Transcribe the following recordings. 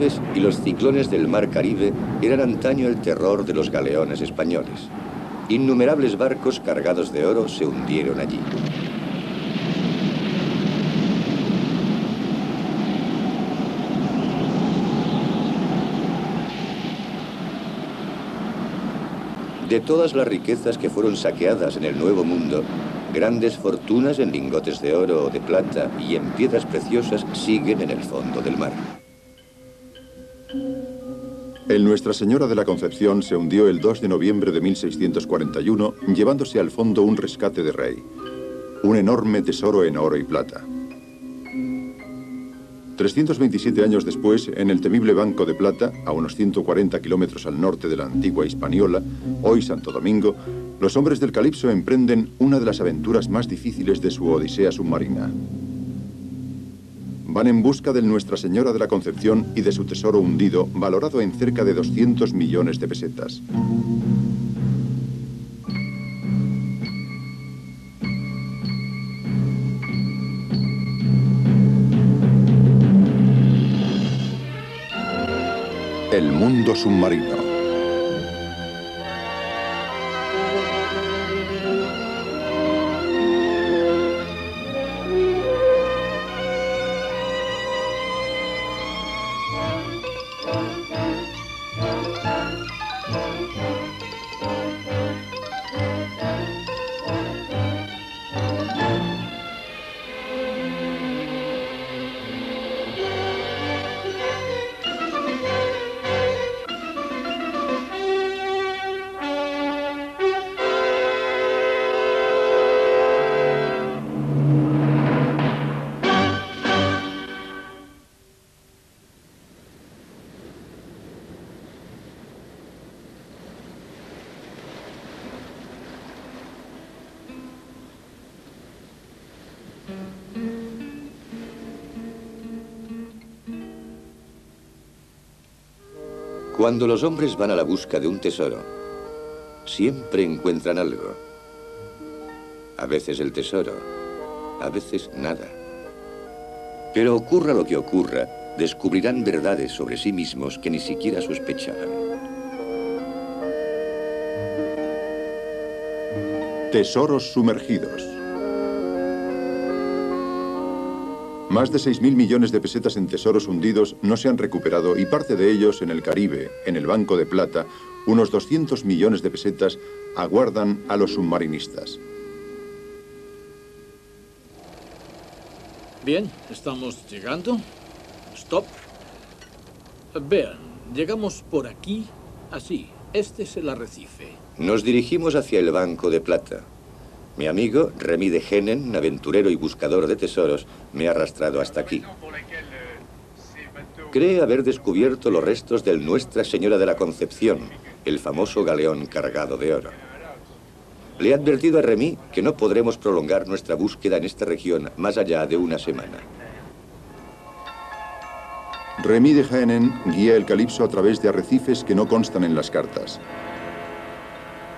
arrecifes y los ciclones del mar Caribe eran antaño el terror de los galeones españoles. Innumerables barcos cargados de oro se hundieron allí. De todas las riquezas que fueron saqueadas en el Nuevo Mundo, grandes fortunas en lingotes de oro o de plata y en piedras preciosas siguen en el fondo del mar. El Nuestra Señora de la Concepción se hundió el 2 de noviembre de 1641, llevándose al fondo un rescate de rey, un enorme tesoro en oro y plata. 327 años después, en el temible Banco de Plata, a unos 140 kilómetros al norte de la antigua Hispaniola, hoy Santo Domingo, los hombres del Calipso emprenden una de las aventuras más difíciles de su odisea submarina. Van en busca de Nuestra Señora de la Concepción y de su tesoro hundido, valorado en cerca de 200 millones de pesetas. El mundo submarino. Cuando los hombres van a la busca de un tesoro, siempre encuentran algo. A veces el tesoro, a veces nada. Pero ocurra lo que ocurra, descubrirán verdades sobre sí mismos que ni siquiera sospechaban. Tesoros sumergidos. Más de 6.000 millones de pesetas en tesoros hundidos no se han recuperado y parte de ellos en el Caribe, en el Banco de Plata, unos 200 millones de pesetas aguardan a los submarinistas. Bien, estamos llegando. Stop. Vean, llegamos por aquí, así. Este es el arrecife. Nos dirigimos hacia el Banco de Plata. Mi amigo, Remy de Henen, aventurero y buscador de tesoros, me ha arrastrado hasta aquí. Cree haber descubierto los restos del Nuestra Señora de la Concepción, el famoso galeón cargado de oro. Le he advertido a Remy que no podremos prolongar nuestra búsqueda en esta región más allá de una semana. Remy de Henen guía el Calipso a través de arrecifes que no constan en las cartas.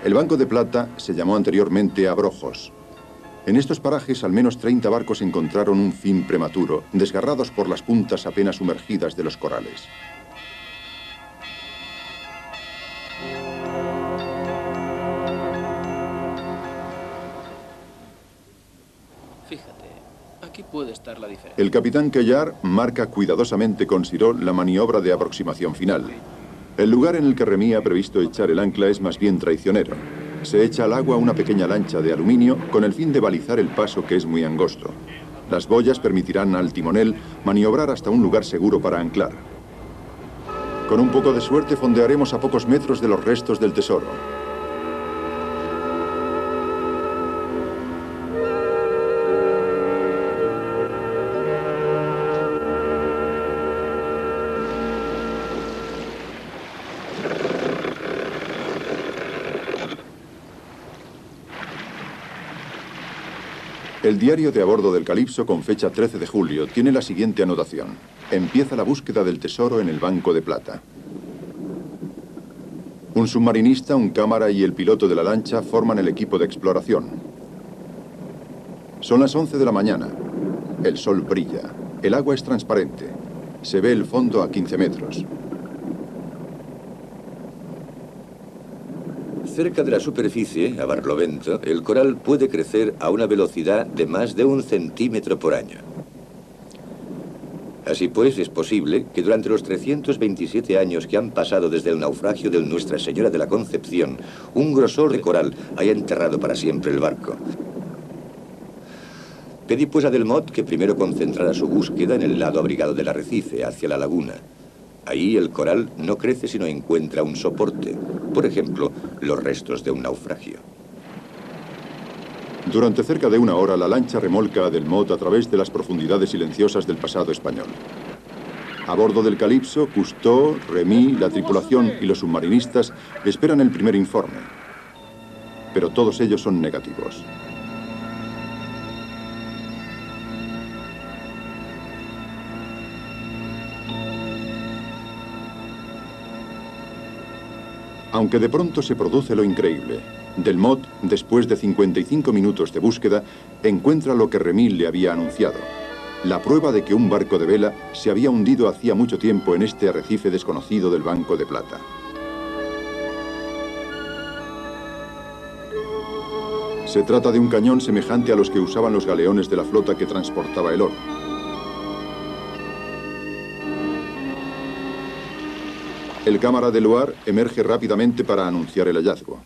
El Banco de Plata se llamó anteriormente Abrojos. En estos parajes al menos 30 barcos encontraron un fin prematuro, desgarrados por las puntas apenas sumergidas de los corales. Fíjate, aquí puede estar la diferencia. El capitán Cuellar marca cuidadosamente con Sirot la maniobra de aproximación final. El lugar en el que Remy ha previsto echar el ancla es más bien traicionero. Se echa al agua una pequeña lancha de aluminio con el fin de balizar el paso, que es muy angosto. Las boyas permitirán al timonel maniobrar hasta un lugar seguro para anclar. Con un poco de suerte fondearemos a pocos metros de los restos del tesoro. El diario de a bordo del Calipso, con fecha 13 de julio, tiene la siguiente anotación. Empieza la búsqueda del tesoro en el Banco de Plata. Un submarinista, un cámara y el piloto de la lancha forman el equipo de exploración. Son las 11 de la mañana. El sol brilla. El agua es transparente. Se ve el fondo a 15 metros. Cerca de la superficie, a barlovento, el coral puede crecer a una velocidad de más de 1 centímetro por año. Así pues, es posible que durante los 327 años que han pasado desde el naufragio de Nuestra Señora de la Concepción, un grosor de coral haya enterrado para siempre el barco. Pedí pues a Delmotte que primero concentrara su búsqueda en el lado abrigado del arrecife, hacia la laguna. Ahí el coral no crece si no encuentra un soporte, por ejemplo, los restos de un naufragio. Durante cerca de 1 hora, la lancha remolca a Delmotte a través de las profundidades silenciosas del pasado español. A bordo del Calypso, Cousteau, Remy, la tripulación y los submarinistas esperan el primer informe. Pero todos ellos son negativos. Aunque de pronto se produce lo increíble. Delmotte, después de 55 minutos de búsqueda, encuentra lo que Remy le había anunciado. La prueba de que un barco de vela se había hundido hacía mucho tiempo en este arrecife desconocido del Banco de Plata. Se trata de un cañón semejante a los que usaban los galeones de la flota que transportaba el oro. El cámara de Loire emerge rápidamente para anunciar el hallazgo.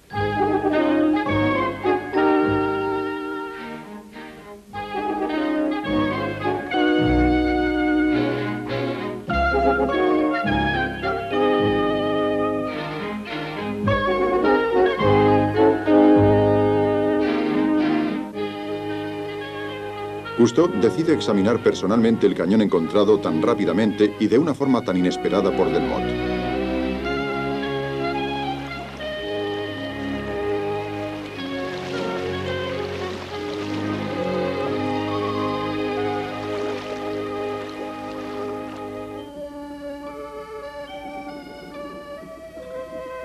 Cousteau decide examinar personalmente el cañón encontrado tan rápidamente y de una forma tan inesperada por Delmotte.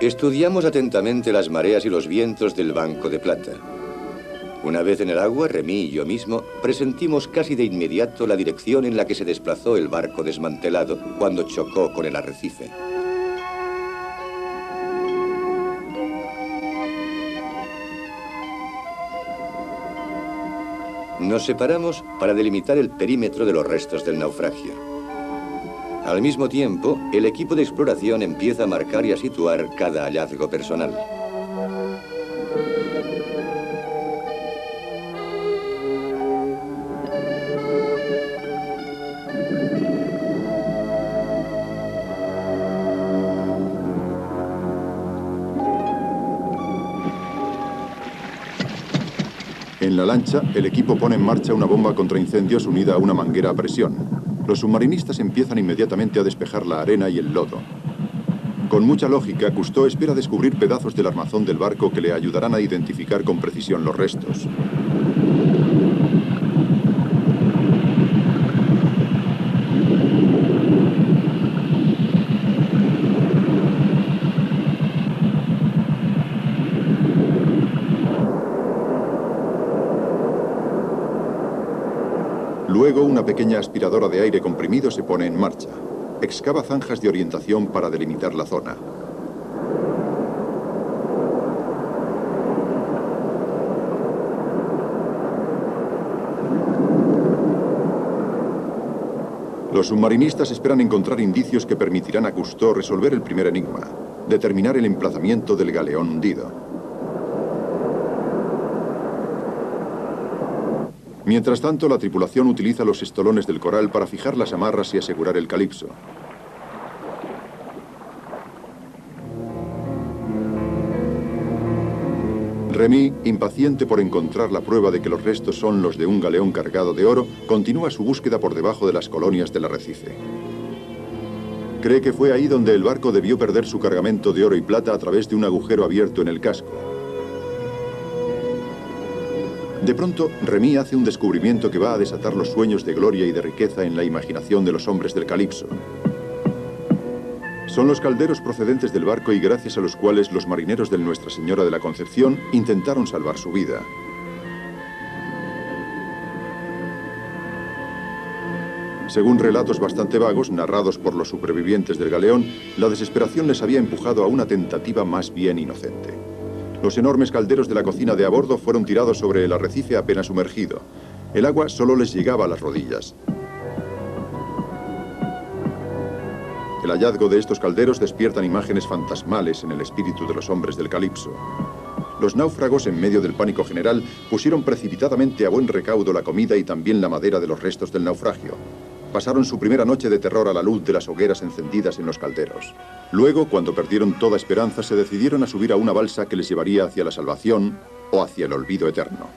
Estudiamos atentamente las mareas y los vientos del Banco de Plata. Una vez en el agua, Remy y yo mismo presentimos casi de inmediato la dirección en la que se desplazó el barco desmantelado cuando chocó con el arrecife. Nos separamos para delimitar el perímetro de los restos del naufragio. Al mismo tiempo, el equipo de exploración empieza a marcar y a situar cada hallazgo personal. En la lancha, el equipo pone en marcha una bomba contra incendios unida a una manguera a presión. Los submarinistas empiezan inmediatamente a despejar la arena y el lodo. Con mucha lógica, Cousteau espera descubrir pedazos del armazón del barco que le ayudarán a identificar con precisión los restos. Luego, una pequeña aspiradora de aire comprimido se pone en marcha. Excava zanjas de orientación para delimitar la zona. Los submarinistas esperan encontrar indicios que permitirán a Cousteau resolver el primer enigma, determinar el emplazamiento del galeón hundido. Mientras tanto, la tripulación utiliza los estolones del coral para fijar las amarras y asegurar el Calypso. Remy, impaciente por encontrar la prueba de que los restos son los de un galeón cargado de oro, continúa su búsqueda por debajo de las colonias del arrecife. Cree que fue ahí donde el barco debió perder su cargamento de oro y plata a través de un agujero abierto en el casco. De pronto, Remy hace un descubrimiento que va a desatar los sueños de gloria y de riqueza en la imaginación de los hombres del Calypso. Son los calderos procedentes del barco y gracias a los cuales los marineros de Nuestra Señora de la Concepción intentaron salvar su vida. Según relatos bastante vagos, narrados por los supervivientes del galeón, la desesperación les había empujado a una tentativa más bien inocente. Los enormes calderos de la cocina de a bordo fueron tirados sobre el arrecife apenas sumergido. El agua solo les llegaba a las rodillas. El hallazgo de estos calderos despiertan imágenes fantasmales en el espíritu de los hombres del Calipso. Los náufragos, en medio del pánico general, pusieron precipitadamente a buen recaudo la comida y también la madera de los restos del naufragio. Pasaron su primera noche de terror a la luz de las hogueras encendidas en los calderos. Luego, cuando perdieron toda esperanza, se decidieron a subir a una balsa que les llevaría hacia la salvación o hacia el olvido eterno.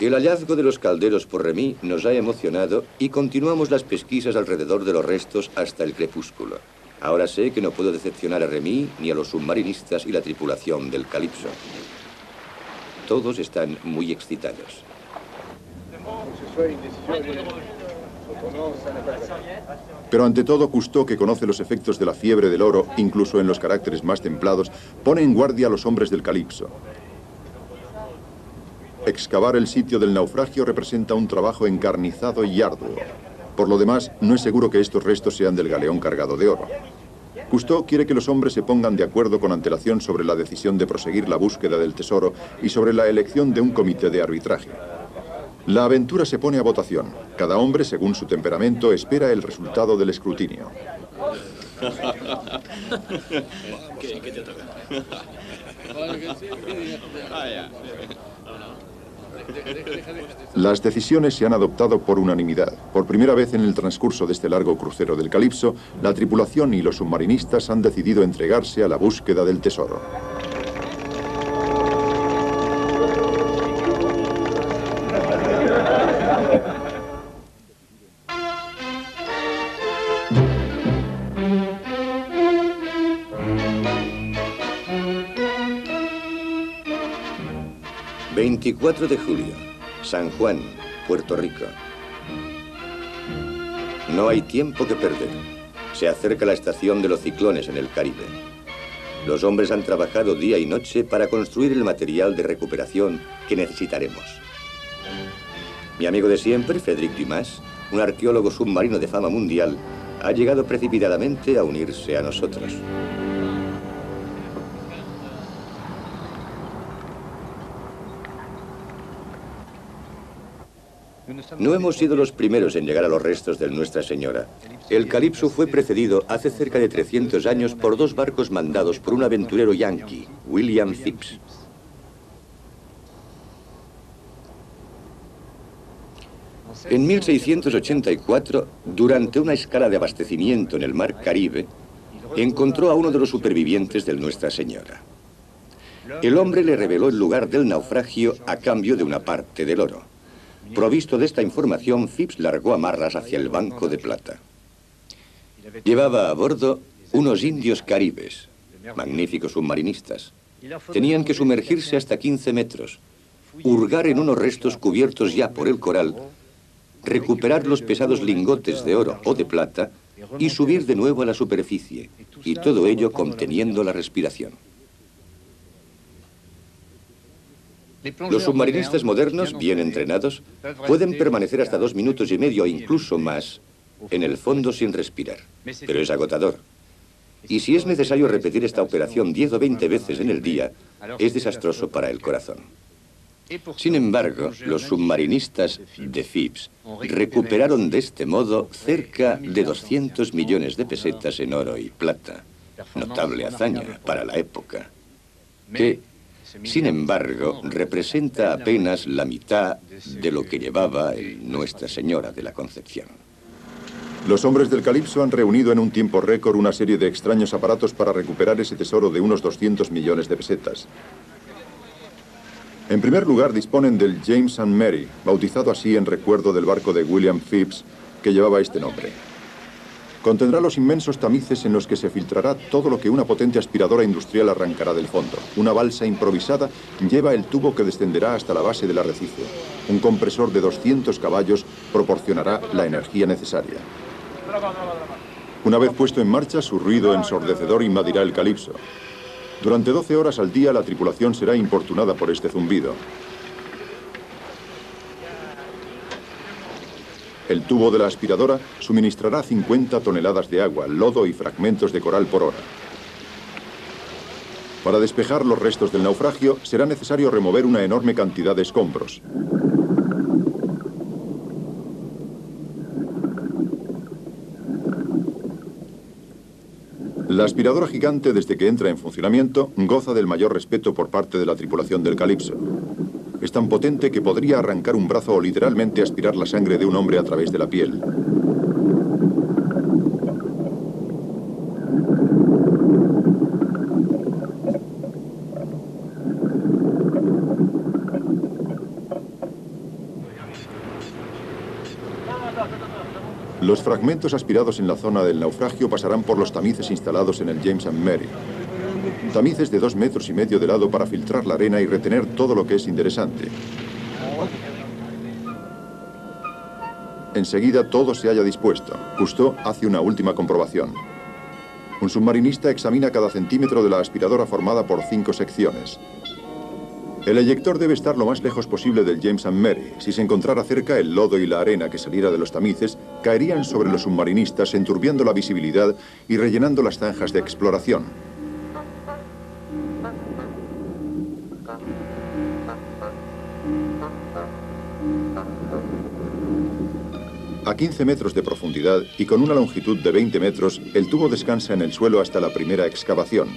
El hallazgo de los calderos por Remy nos ha emocionado y continuamos las pesquisas alrededor de los restos hasta el crepúsculo. Ahora sé que no puedo decepcionar a Remy ni a los submarinistas y la tripulación del Calipso. Todos están muy excitados. Pero ante todo, Cousteau, que conoce los efectos de la fiebre del oro, incluso en los caracteres más templados, pone en guardia a los hombres del Calipso. Excavar el sitio del naufragio representa un trabajo encarnizado y arduo. Por lo demás, no es seguro que estos restos sean del galeón cargado de oro. Cousteau quiere que los hombres se pongan de acuerdo con antelación sobre la decisión de proseguir la búsqueda del tesoro y sobre la elección de un comité de arbitraje. La aventura se pone a votación. Cada hombre, según su temperamento, espera el resultado del escrutinio. ¿Qué te toca? Las decisiones se han adoptado por unanimidad. Por primera vez en el transcurso de este largo crucero del Calipso, la tripulación y los submarinistas han decidido entregarse a la búsqueda del tesoro. ...24 de julio... San Juan, Puerto Rico. No hay tiempo que perder. Se acerca la estación de los ciclones en el Caribe. Los hombres han trabajado día y noche para construir el material de recuperación que necesitaremos. Mi amigo de siempre, Frédéric Dumas, un arqueólogo submarino de fama mundial, ha llegado precipitadamente a unirse a nosotros. No hemos sido los primeros en llegar a los restos de Nuestra Señora. El Calipso fue precedido hace cerca de 300 años por dos barcos mandados por un aventurero yanqui, William Phips. En 1684, durante una escala de abastecimiento en el mar Caribe, encontró a uno de los supervivientes del Nuestra Señora. El hombre le reveló el lugar del naufragio a cambio de una parte del oro. Provisto de esta información, Phips largó amarras hacia el Banco de Plata. Llevaba a bordo unos indios caribes, magníficos submarinistas. Tenían que sumergirse hasta 15 metros, hurgar en unos restos cubiertos ya por el coral, recuperar los pesados lingotes de oro o de plata y subir de nuevo a la superficie, y todo ello conteniendo la respiración. Los submarinistas modernos, bien entrenados, pueden permanecer hasta 2 minutos y medio o incluso más en el fondo sin respirar, pero es agotador. Y si es necesario repetir esta operación 10 o 20 veces en el día, es desastroso para el corazón. Sin embargo, los submarinistas de Phips recuperaron de este modo cerca de 200 millones de pesetas en oro y plata. Notable hazaña para la época, que, sin embargo, representa apenas la mitad de lo que llevaba el Nuestra Señora de la Concepción. Los hombres del Calipso han reunido en un tiempo récord una serie de extraños aparatos para recuperar ese tesoro de unos 200 millones de pesetas. En primer lugar, disponen del James and Mary, bautizado así en recuerdo del barco de William Phips, que llevaba este nombre. Contendrá los inmensos tamices en los que se filtrará todo lo que una potente aspiradora industrial arrancará del fondo. Una balsa improvisada lleva el tubo que descenderá hasta la base del arrecife. Un compresor de 200 caballos proporcionará la energía necesaria. Una vez puesto en marcha, su ruido ensordecedor invadirá el Calypso. Durante 12 horas al día, la tripulación será importunada por este zumbido. El tubo de la aspiradora suministrará 50 toneladas de agua, lodo y fragmentos de coral por hora. Para despejar los restos del naufragio, será necesario remover una enorme cantidad de escombros. La aspiradora gigante, desde que entra en funcionamiento, goza del mayor respeto por parte de la tripulación del Calypso. Es tan potente que podría arrancar un brazo o literalmente aspirar la sangre de un hombre a través de la piel. Los fragmentos aspirados en la zona del naufragio pasarán por los tamices instalados en el James and Mary. Tamices de 2,5 metros de lado para filtrar la arena y retener todo lo que es interesante. Enseguida todo se haya dispuesto. Cousteau hace una última comprobación. Un submarinista examina cada centímetro de la aspiradora formada por 5 secciones. El eyector debe estar lo más lejos posible del James and Mary. Si se encontrara cerca, el lodo y la arena que saliera de los tamices caerían sobre los submarinistas, enturbiando la visibilidad y rellenando las zanjas de exploración. A 15 metros de profundidad y con una longitud de 20 metros, el tubo descansa en el suelo hasta la primera excavación.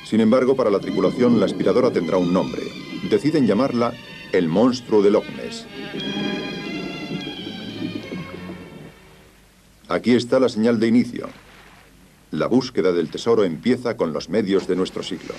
Sin embargo, para la tripulación, la aspiradora tendrá un nombre. Deciden llamarla el monstruo de Loch Ness. Aquí está la señal de inicio. La búsqueda del tesoro empieza con los medios de nuestro siglo.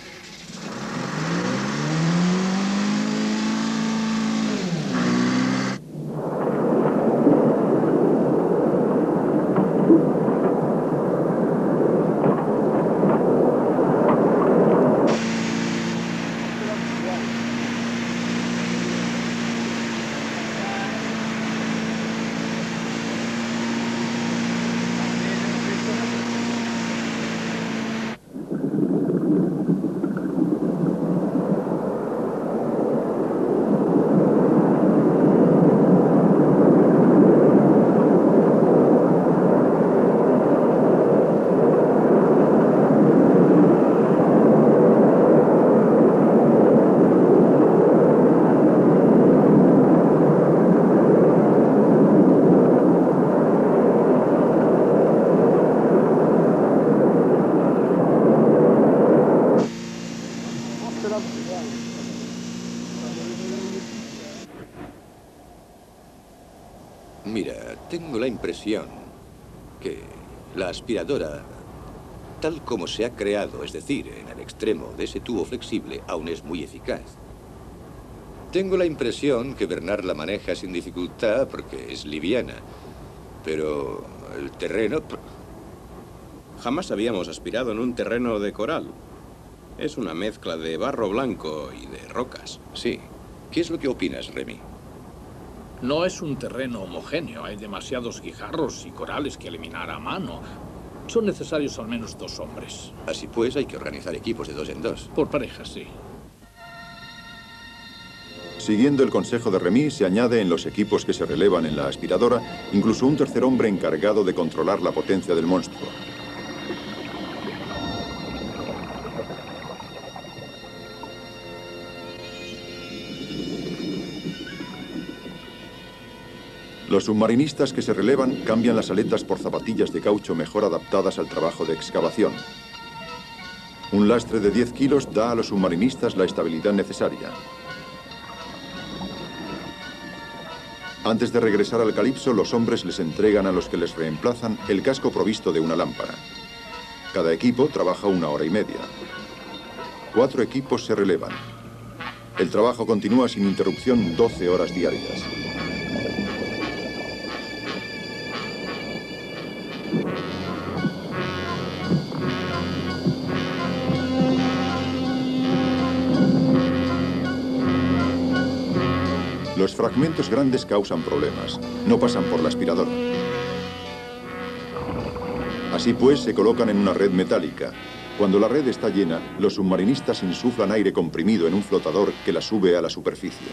Mira, tengo la impresión que la aspiradora, tal como se ha creado, es decir, en el extremo de ese tubo flexible, aún es muy eficaz. Tengo la impresión que Bernard la maneja sin dificultad porque es liviana, pero el terreno... Jamás habíamos aspirado en un terreno de coral. Es una mezcla de barro blanco y de rocas. Sí. ¿Qué es lo que opinas, Remy? No es un terreno homogéneo. Hay demasiados guijarros y corales que eliminar a mano. Son necesarios al menos 2 hombres. Así pues, hay que organizar equipos de 2 en 2. Por parejas, sí. Siguiendo el consejo de Remy, se añade en los equipos que se relevan en la aspiradora incluso un tercer hombre encargado de controlar la potencia del monstruo. Los submarinistas que se relevan cambian las aletas por zapatillas de caucho mejor adaptadas al trabajo de excavación. Un lastre de 10 kilos da a los submarinistas la estabilidad necesaria. Antes de regresar al Calypso, los hombres les entregan a los que les reemplazan el casco provisto de una lámpara. Cada equipo trabaja 1 hora y media. 4 equipos se relevan. El trabajo continúa sin interrupción 12 horas diarias. Los fragmentos grandes causan problemas. No pasan por la aspiradora. Así pues, se colocan en una red metálica. Cuando la red está llena, los submarinistas insuflan aire comprimido en un flotador que la sube a la superficie.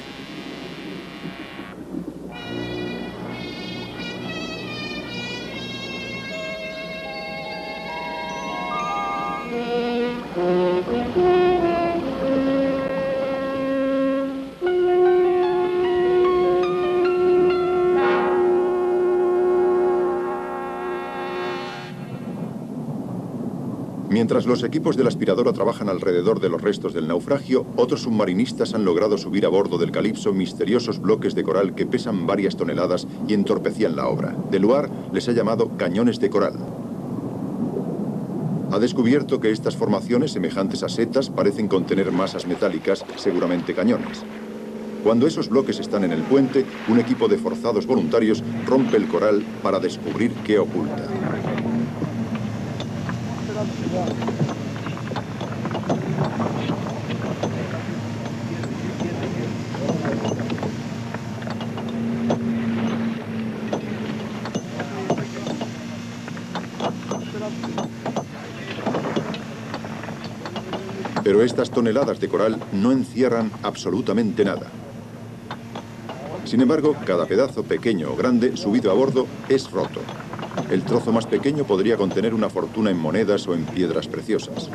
Mientras los equipos de la aspiradora trabajan alrededor de los restos del naufragio, otros submarinistas han logrado subir a bordo del Calypso misteriosos bloques de coral que pesan varias toneladas y entorpecían la obra. Deluar les ha llamado cañones de coral. Ha descubierto que estas formaciones, semejantes a setas, parecen contener masas metálicas, seguramente cañones. Cuando esos bloques están en el puente, un equipo de forzados voluntarios rompe el coral para descubrir qué oculta. Pero estas toneladas de coral no encierran absolutamente nada. Sin embargo, cada pedazo, pequeño o grande, subido a bordo, es roto. El trozo más pequeño podría contener una fortuna en monedas o en piedras preciosas.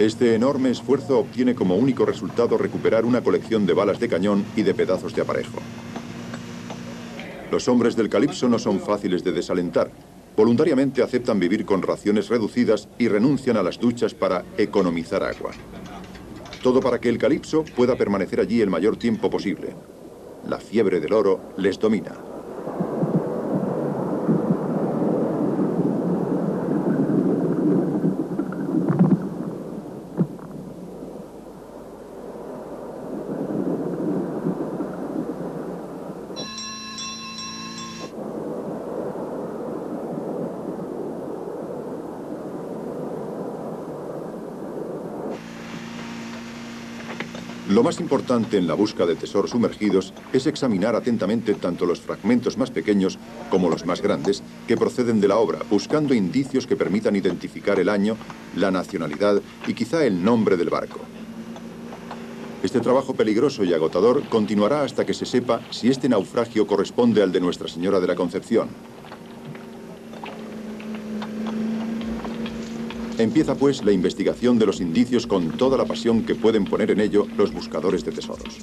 Este enorme esfuerzo obtiene como único resultado recuperar una colección de balas de cañón y de pedazos de aparejo. Los hombres del Calypso no son fáciles de desalentar. Voluntariamente aceptan vivir con raciones reducidas y renuncian a las duchas para economizar agua. Todo para que el Calypso pueda permanecer allí el mayor tiempo posible. La fiebre del oro les domina. Lo más importante en la búsqueda de tesoros sumergidos es examinar atentamente tanto los fragmentos más pequeños como los más grandes que proceden de la obra, buscando indicios que permitan identificar el año, la nacionalidad y quizá el nombre del barco. Este trabajo peligroso y agotador continuará hasta que se sepa si este naufragio corresponde al de Nuestra Señora de la Concepción. Empieza pues la investigación de los indicios con toda la pasión que pueden poner en ello los buscadores de tesoros.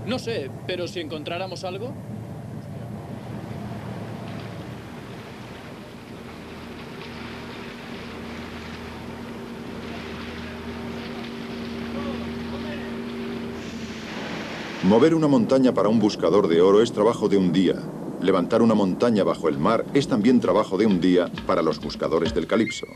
No sé, pero si encontráramos algo... Mover una montaña para un buscador de oro es trabajo de un día. Levantar una montaña bajo el mar es también trabajo de un día para los buscadores del calipso.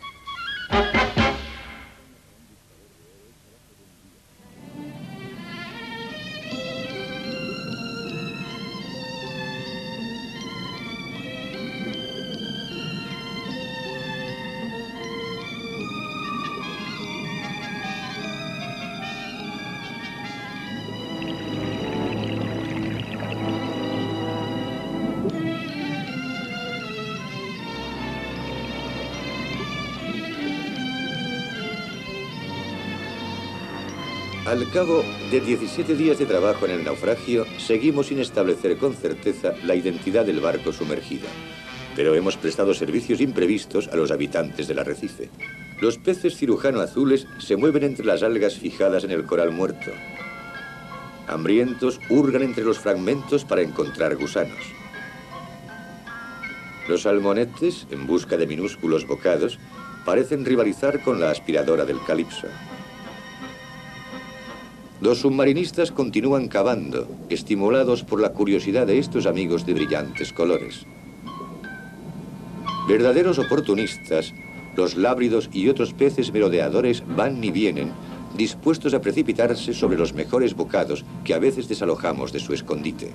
Al cabo de 17 días de trabajo en el naufragio, seguimos sin establecer con certeza la identidad del barco sumergido. Pero hemos prestado servicios imprevistos a los habitantes del arrecife. Los peces cirujano azules se mueven entre las algas fijadas en el coral muerto. Hambrientos hurgan entre los fragmentos para encontrar gusanos. Los salmonetes, en busca de minúsculos bocados, parecen rivalizar con la aspiradora del calipso. Los submarinistas continúan cavando, estimulados por la curiosidad de estos amigos de brillantes colores. Verdaderos oportunistas, los lábridos y otros peces merodeadores van y vienen, dispuestos a precipitarse sobre los mejores bocados que a veces desalojamos de su escondite.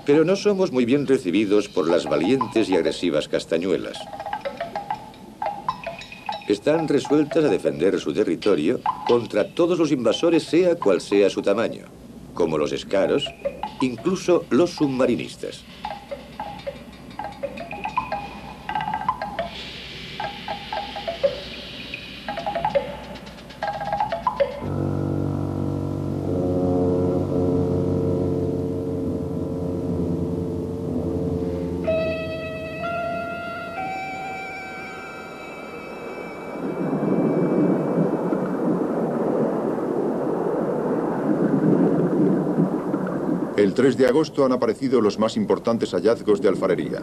Pero no somos muy bien recibidos por las valientes y agresivas castañuelas. Están resueltas a defender su territorio contra todos los invasores, sea cual sea su tamaño, como los escaros, incluso los submarinistas. El 3 de agosto han aparecido los más importantes hallazgos de alfarería.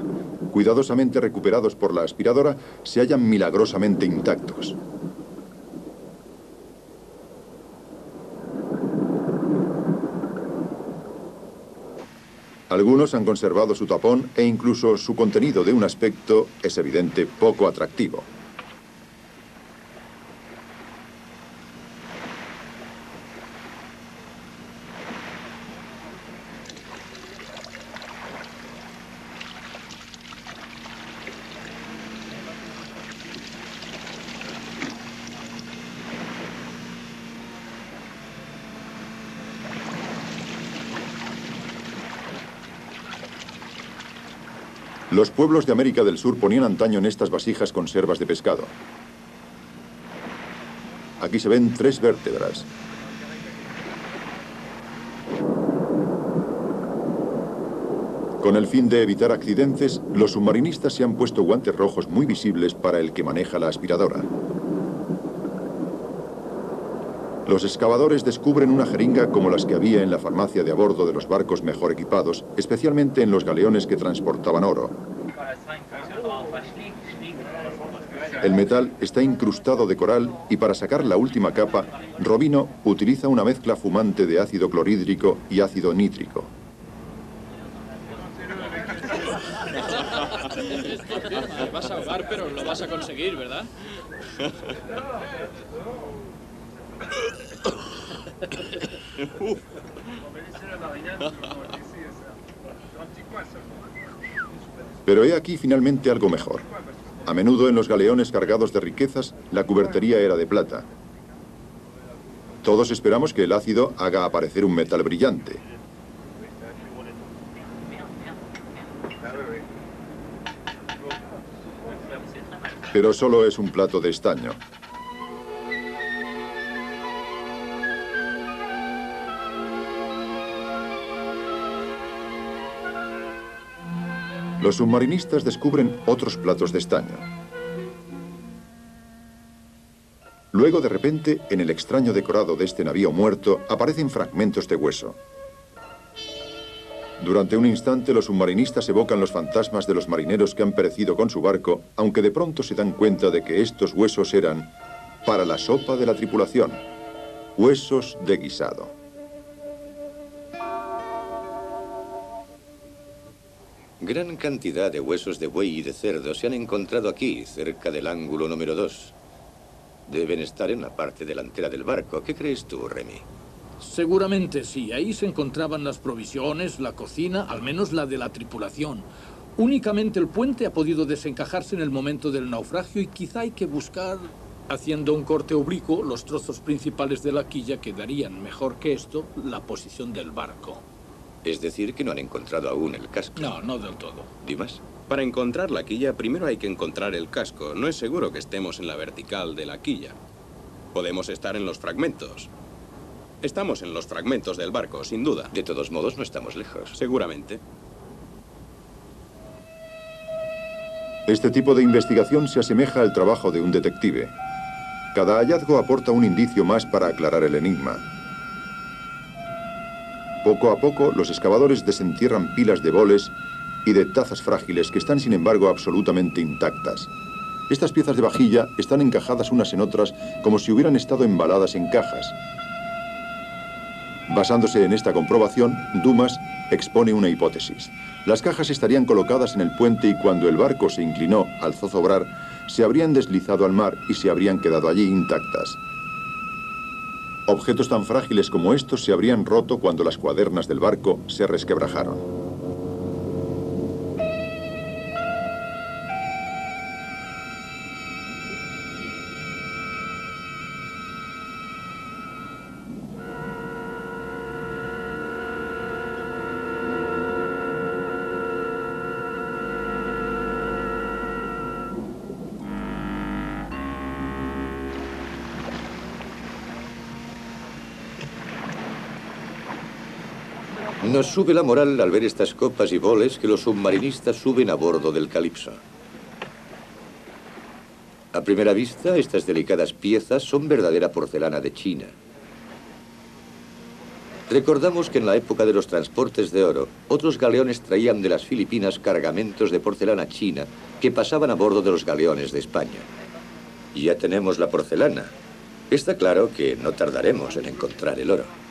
Cuidadosamente recuperados por la aspiradora, se hallan milagrosamente intactos. Algunos han conservado su tapón e incluso su contenido de un aspecto, es evidente, poco atractivo. Los pueblos de América del Sur ponían antaño en estas vasijas conservas de pescado. Aquí se ven 3 vértebras. Con el fin de evitar accidentes, los submarinistas se han puesto guantes rojos muy visibles para el que maneja la aspiradora. Los excavadores descubren una jeringa como las que había en la farmacia de a bordo de los barcos mejor equipados, especialmente en los galeones que transportaban oro. El metal está incrustado de coral y para sacar la última capa, Robino utiliza una mezcla fumante de ácido clorhídrico y ácido nítrico. Te vas a ahogar, pero lo vas a conseguir, ¿verdad? Pero he aquí finalmente algo mejor. A menudo en los galeones cargados de riquezas, la cubertería era de plata. Todos esperamos que el ácido haga aparecer un metal brillante. Pero solo es un plato de estaño. Los submarinistas descubren otros platos de estaño. Luego, de repente, en el extraño decorado de este navío muerto, aparecen fragmentos de hueso. Durante un instante, los submarinistas evocan los fantasmas de los marineros que han perecido con su barco, aunque de pronto se dan cuenta de que estos huesos eran para la sopa de la tripulación. Huesos de guisado. Gran cantidad de huesos de buey y de cerdo se han encontrado aquí, cerca del ángulo número 2. Deben estar en la parte delantera del barco. ¿Qué crees tú, Remy? Seguramente sí. Ahí se encontraban las provisiones, la cocina, al menos la de la tripulación. Únicamente el puente ha podido desencajarse en el momento del naufragio y quizá hay que buscar, haciendo un corte oblicuo, los trozos principales de la quilla que darían mejor que esto la posición del barco. Es decir, que no han encontrado aún el casco. No, no del todo. ¿Dimas? Para encontrar la quilla, primero hay que encontrar el casco. No es seguro que estemos en la vertical de la quilla. Podemos estar en los fragmentos. Estamos en los fragmentos del barco, sin duda. De todos modos, no estamos lejos. Seguramente. Este tipo de investigación se asemeja al trabajo de un detective. Cada hallazgo aporta un indicio más para aclarar el enigma. Poco a poco, los excavadores desentierran pilas de boles y de tazas frágiles que están, sin embargo, absolutamente intactas. Estas piezas de vajilla están encajadas unas en otras como si hubieran estado embaladas en cajas. Basándose en esta comprobación, Dumas expone una hipótesis. Las cajas estarían colocadas en el puente y cuando el barco se inclinó al zozobrar, se habrían deslizado al mar y se habrían quedado allí intactas. Objetos tan frágiles como estos se habrían roto cuando las cuadernas del barco se resquebrajaron. Nos sube la moral al ver estas copas y boles que los submarinistas suben a bordo del Calypso. A primera vista, estas delicadas piezas son verdadera porcelana de China. Recordamos que en la época de los transportes de oro, otros galeones traían de las Filipinas cargamentos de porcelana china que pasaban a bordo de los galeones de España. Ya tenemos la porcelana. Está claro que no tardaremos en encontrar el oro.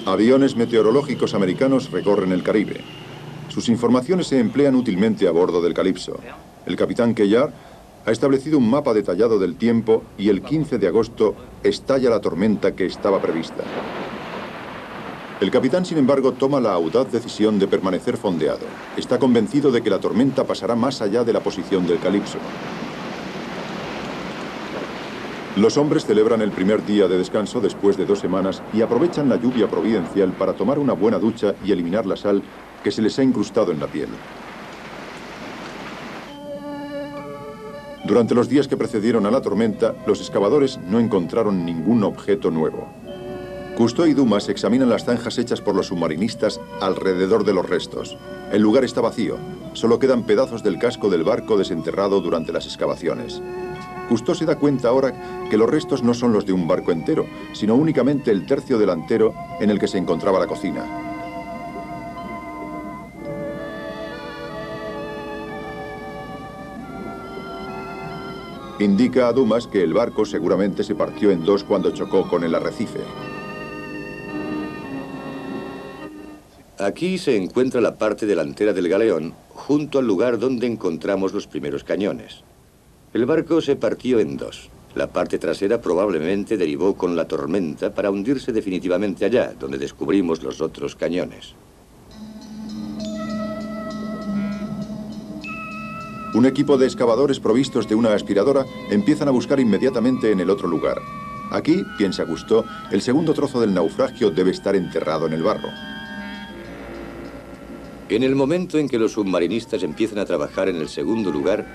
Aviones meteorológicos americanos recorren el Caribe. Sus informaciones se emplean útilmente a bordo del Calypso. El capitán Cuellar ha establecido un mapa detallado del tiempo y el 15 de agosto estalla la tormenta que estaba prevista. El capitán, sin embargo, toma la audaz decisión de permanecer fondeado. Está convencido de que la tormenta pasará más allá de la posición del Calypso. Los hombres celebran el primer día de descanso después de 2 semanas y aprovechan la lluvia providencial para tomar una buena ducha y eliminar la sal que se les ha incrustado en la piel. Durante los días que precedieron a la tormenta, los excavadores no encontraron ningún objeto nuevo. Cousteau y Dumas examinan las zanjas hechas por los submarinistas alrededor de los restos. El lugar está vacío. Solo quedan pedazos del casco del barco desenterrado durante las excavaciones. Cousteau se da cuenta ahora que los restos no son los de un barco entero, sino únicamente el tercio delantero en el que se encontraba la cocina. Indica a Dumas que el barco seguramente se partió en 2 cuando chocó con el arrecife. Aquí se encuentra la parte delantera del galeón, junto al lugar donde encontramos los primeros cañones. El barco se partió en 2. La parte trasera probablemente derivó con la tormenta para hundirse definitivamente allá, donde descubrimos los otros cañones. Un equipo de excavadores provistos de una aspiradora empiezan a buscar inmediatamente en el otro lugar. Aquí, piensa Cousteau, el segundo trozo del naufragio debe estar enterrado en el barro. En el momento en que los submarinistas empiezan a trabajar en el segundo lugar,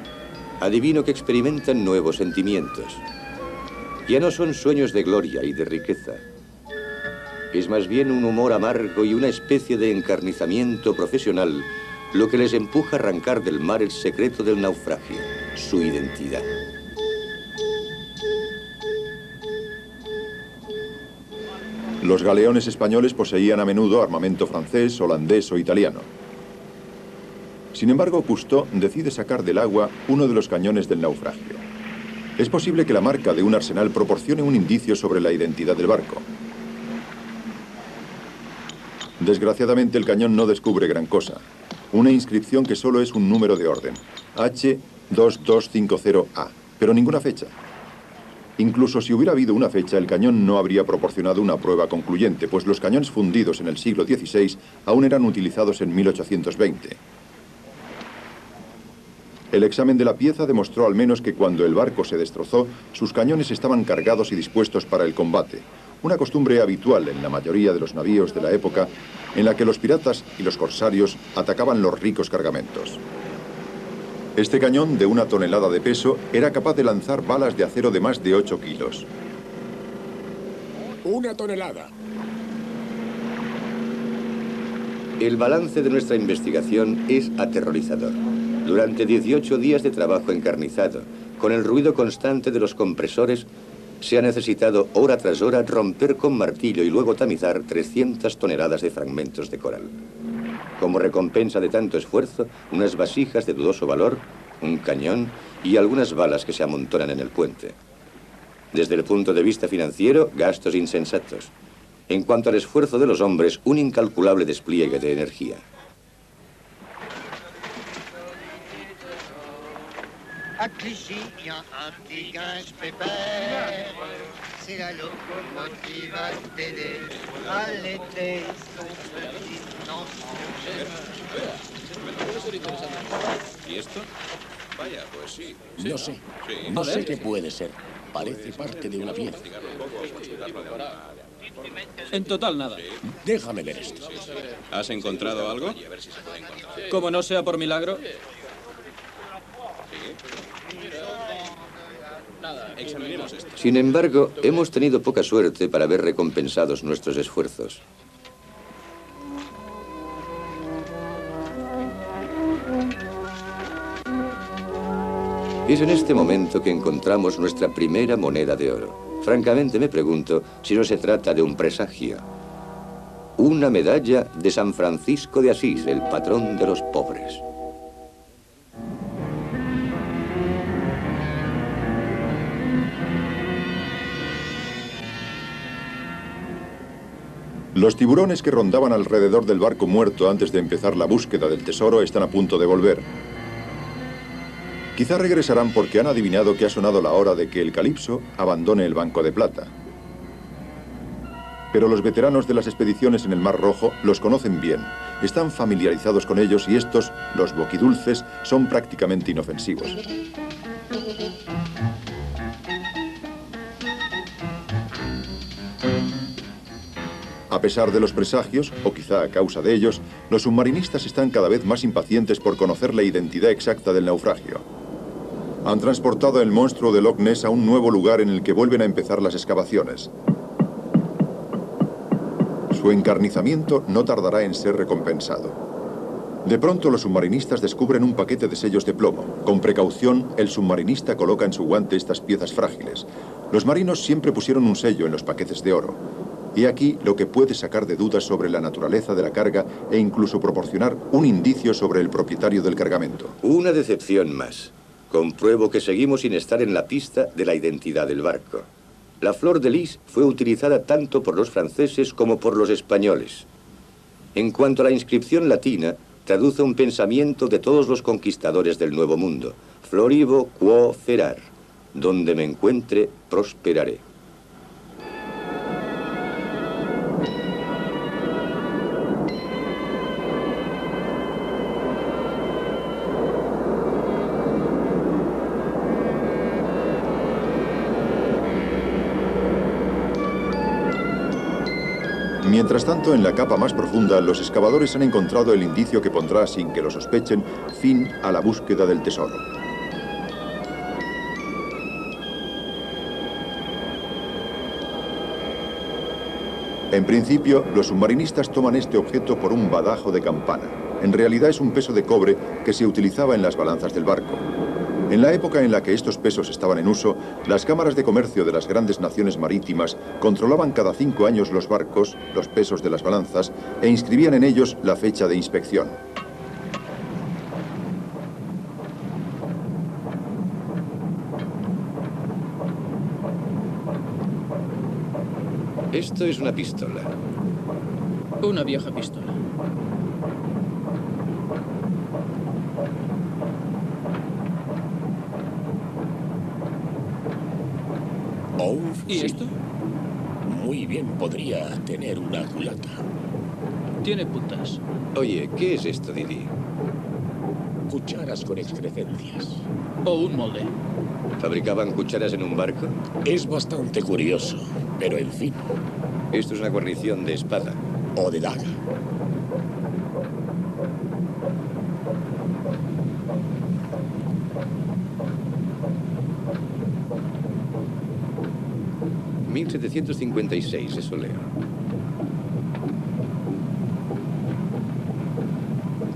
adivino que experimentan nuevos sentimientos. Ya no son sueños de gloria y de riqueza. Es más bien un humor amargo y una especie de encarnizamiento profesional lo que les empuja a arrancar del mar el secreto del naufragio, su identidad. Los galeones españoles poseían a menudo armamento francés, holandés o italiano. Sin embargo, Cousteau decide sacar del agua uno de los cañones del naufragio. Es posible que la marca de un arsenal proporcione un indicio sobre la identidad del barco. Desgraciadamente, el cañón no descubre gran cosa. Una inscripción que solo es un número de orden, H2250A, pero ninguna fecha. Incluso si hubiera habido una fecha, el cañón no habría proporcionado una prueba concluyente, pues los cañones fundidos en el siglo XVI aún eran utilizados en 1820. El examen de la pieza demostró al menos que cuando el barco se destrozó, sus cañones estaban cargados y dispuestos para el combate, una costumbre habitual en la mayoría de los navíos de la época en la que los piratas y los corsarios atacaban los ricos cargamentos. Este cañón, de 1 tonelada de peso, era capaz de lanzar balas de acero de más de 8 kilos. 1 tonelada. El balance de nuestra investigación es aterrorizador. Durante 18 días de trabajo encarnizado, con el ruido constante de los compresores, se ha necesitado hora tras hora romper con martillo y luego tamizar 300 toneladas de fragmentos de coral. Como recompensa de tanto esfuerzo, unas vasijas de dudoso valor, un cañón y algunas balas que se amontonan en el puente. Desde el punto de vista financiero, gastos insensatos. En cuanto al esfuerzo de los hombres, un incalculable despliegue de energía. À Clichy, il y a un petit guinche pépère. C'est la locomotive à t'aider à l'été son petit enfant. ¿Y esto? Vaya, pues sí. No sé. Sí. No sé qué puede ser. Parece parte de una pieza. En total, nada. Déjame ver esto. ¿Has encontrado algo? Como no sea por milagro. Examinemos esto. Sin embargo, hemos tenido poca suerte para ver recompensados nuestros esfuerzos. Es en este momento que encontramos nuestra primera moneda de oro. Francamente me pregunto si no se trata de un presagio. Una medalla de San Francisco de Asís, el patrón de los pobres. Los tiburones que rondaban alrededor del barco muerto antes de empezar la búsqueda del tesoro están a punto de volver. Quizá regresarán porque han adivinado que ha sonado la hora de que el Calipso abandone el Banco de Plata. Pero los veteranos de las expediciones en el Mar Rojo los conocen bien, están familiarizados con ellos y estos, los boquidulces, son prácticamente inofensivos. A pesar de los presagios, o quizá a causa de ellos, los submarinistas están cada vez más impacientes por conocer la identidad exacta del naufragio. Han transportado el monstruo de Loch Ness a un nuevo lugar en el que vuelven a empezar las excavaciones. Su encarnizamiento no tardará en ser recompensado. De pronto los submarinistas descubren un paquete de sellos de plomo. Con precaución, el submarinista coloca en su guante estas piezas frágiles. Los marinos siempre pusieron un sello en los paquetes de oro. Y aquí lo que puede sacar de dudas sobre la naturaleza de la carga e incluso proporcionar un indicio sobre el propietario del cargamento. Una decepción más. Compruebo que seguimos sin estar en la pista de la identidad del barco. La flor de lis fue utilizada tanto por los franceses como por los españoles. En cuanto a la inscripción latina, traduce un pensamiento de todos los conquistadores del Nuevo Mundo. Florivo quo ferar. Donde me encuentre, prosperaré. Mientras tanto, en la capa más profunda, los excavadores han encontrado el indicio que pondrá, sin que lo sospechen, fin a la búsqueda del tesoro. En principio, los submarinistas toman este objeto por un badajo de campana. En realidad es un peso de cobre que se utilizaba en las balanzas del barco. En la época en la que estos pesos estaban en uso, las cámaras de comercio de las grandes naciones marítimas controlaban cada 5 años los barcos, los pesos de las balanzas, e inscribían en ellos la fecha de inspección. Esto es una pistola. Una vieja pistola. O un fusil. ¿Y esto? Muy bien podría tener una culata. Tiene puntas. Oye, ¿qué es esto, Didi? Cucharas con excrescencias. O un molde. ¿Fabricaban cucharas en un barco? Es bastante curioso, pero en fin. Esto es una guarnición de espada. O de daga. ...1756, eso leo.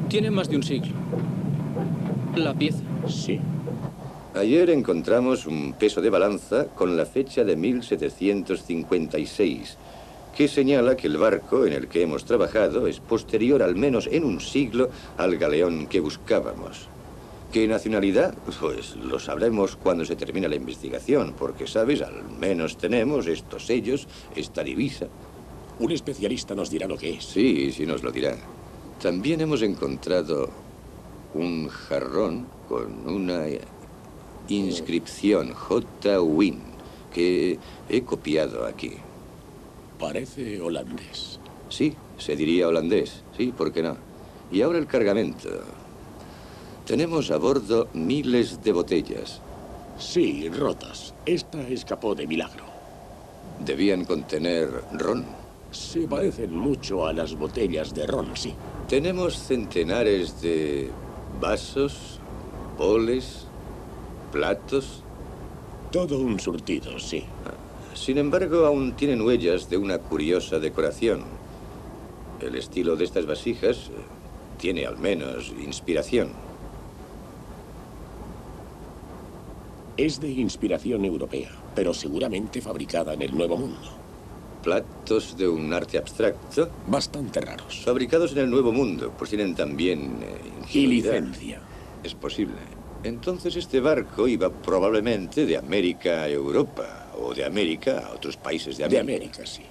Tiene más de un siglo. La pieza. Sí. Ayer encontramos un peso de balanza con la fecha de 1756, que señala que el barco en el que hemos trabajado es posterior al menos en un siglo al galeón que buscábamos. ¿Qué nacionalidad? Pues lo sabremos cuando se termine la investigación, porque, ¿sabes? Al menos tenemos estos sellos, esta divisa. Un especialista nos dirá lo que es. Sí, sí nos lo dirá. También hemos encontrado un jarrón con una inscripción J. Wynn, que he copiado aquí. Parece holandés. Sí, se diría holandés. Sí, ¿por qué no? Y ahora el cargamento. Tenemos a bordo miles de botellas. Sí, rotas. Esta escapó de milagro. Debían contener ron. Se parecen mucho a las botellas de ron, sí. Tenemos centenares de vasos, boles, platos. Todo un surtido, sí. Sin embargo, aún tienen huellas de una curiosa decoración. El estilo de estas vasijas tiene al menos inspiración. Es de inspiración europea, pero seguramente fabricada en el Nuevo Mundo. Platos de un arte abstracto. Bastante raros. Fabricados en el Nuevo Mundo, pues tienen también Y ingenuidad. licencia. Es posible. Entonces este barco iba probablemente de América a Europa, o de América a otros países de América. De América, sí.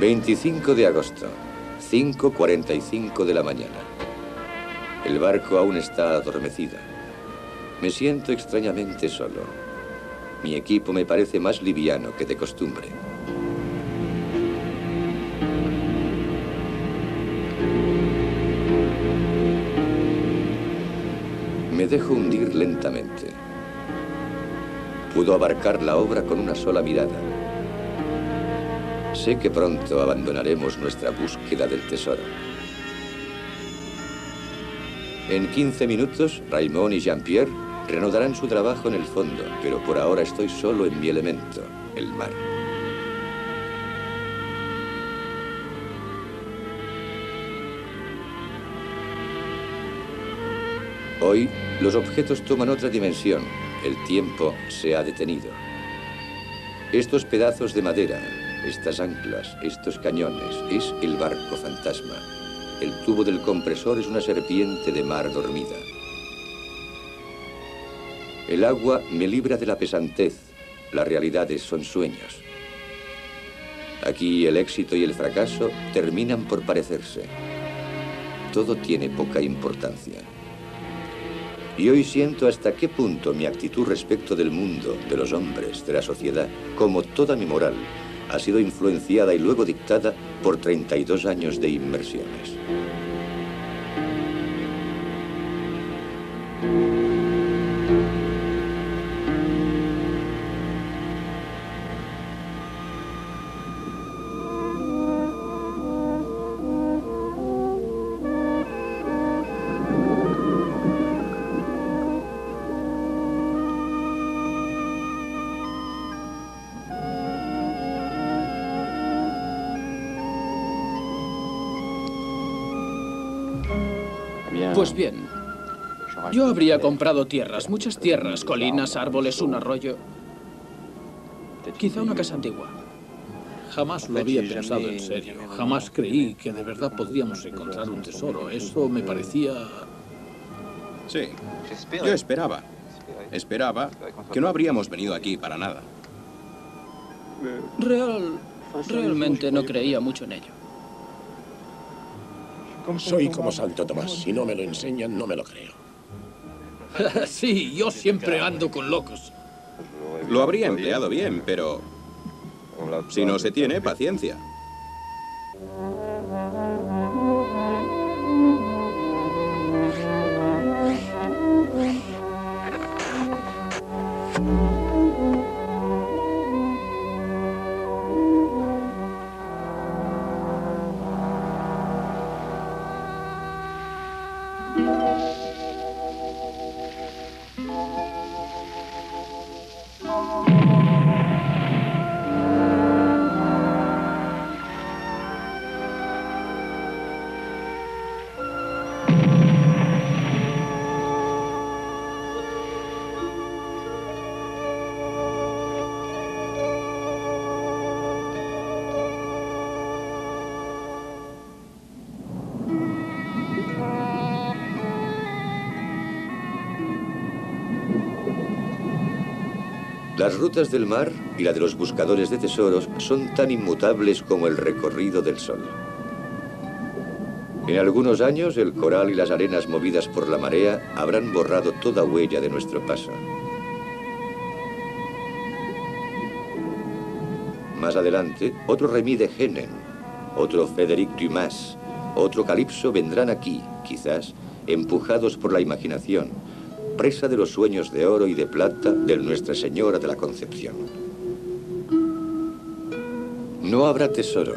...25 de agosto... ...5:45 de la mañana... ...el barco aún está adormecido... ...me siento extrañamente solo... ...mi equipo me parece más liviano que de costumbre... Me dejo hundir lentamente. Pudo abarcar la obra con una sola mirada. Sé que pronto abandonaremos nuestra búsqueda del tesoro. En 15 minutos, Raymond y Jean-Pierre reanudarán su trabajo en el fondo, pero por ahora estoy solo en mi elemento, el mar. Hoy, los objetos toman otra dimensión. El tiempo se ha detenido. Estos pedazos de madera, estas anclas, estos cañones, es el barco fantasma. El tubo del compresor es una serpiente de mar dormida. El agua me libra de la pesantez. Las realidades son sueños. Aquí el éxito y el fracaso terminan por parecerse. Todo tiene poca importancia. Y hoy siento hasta qué punto mi actitud respecto del mundo, de los hombres, de la sociedad, como toda mi moral, ha sido influenciada y luego dictada por 32 años de inmersiones. Pues bien, yo habría comprado tierras, muchas tierras, colinas, árboles, un arroyo. Quizá una casa antigua. Jamás lo había pensado en serio. Jamás creí que de verdad podríamos encontrar un tesoro. Eso me parecía... Sí, yo esperaba que no habríamos venido aquí para nada. Realmente no creía mucho en ello. Soy como Santo Tomás. Si no me lo enseñan, no me lo creo. Sí, yo siempre ando con locos. Lo habría empleado bien, pero si no se tiene, paciencia. Las rutas del mar y la de los buscadores de tesoros son tan inmutables como el recorrido del sol. En algunos años, el coral y las arenas movidas por la marea habrán borrado toda huella de nuestro paso. Más adelante, otro Remy de Hennen, otro Frédéric Dumas, otro Calipso vendrán aquí, quizás, empujados por la imaginación, presa de los sueños de oro y de plata de Nuestra Señora de la Concepción. No habrá tesoro,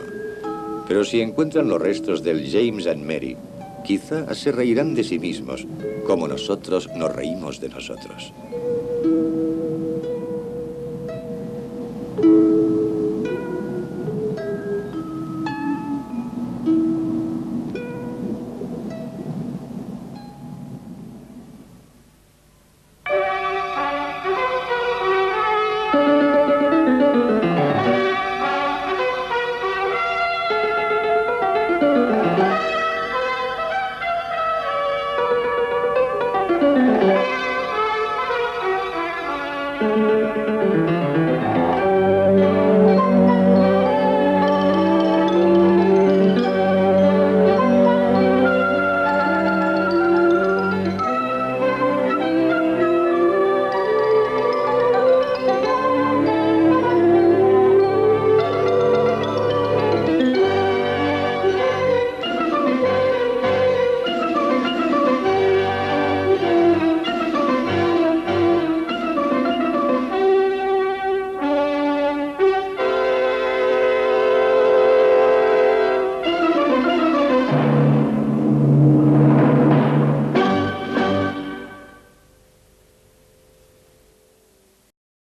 pero si encuentran los restos del James and Mary, quizá se reirán de sí mismos, como nosotros nos reímos de nosotros.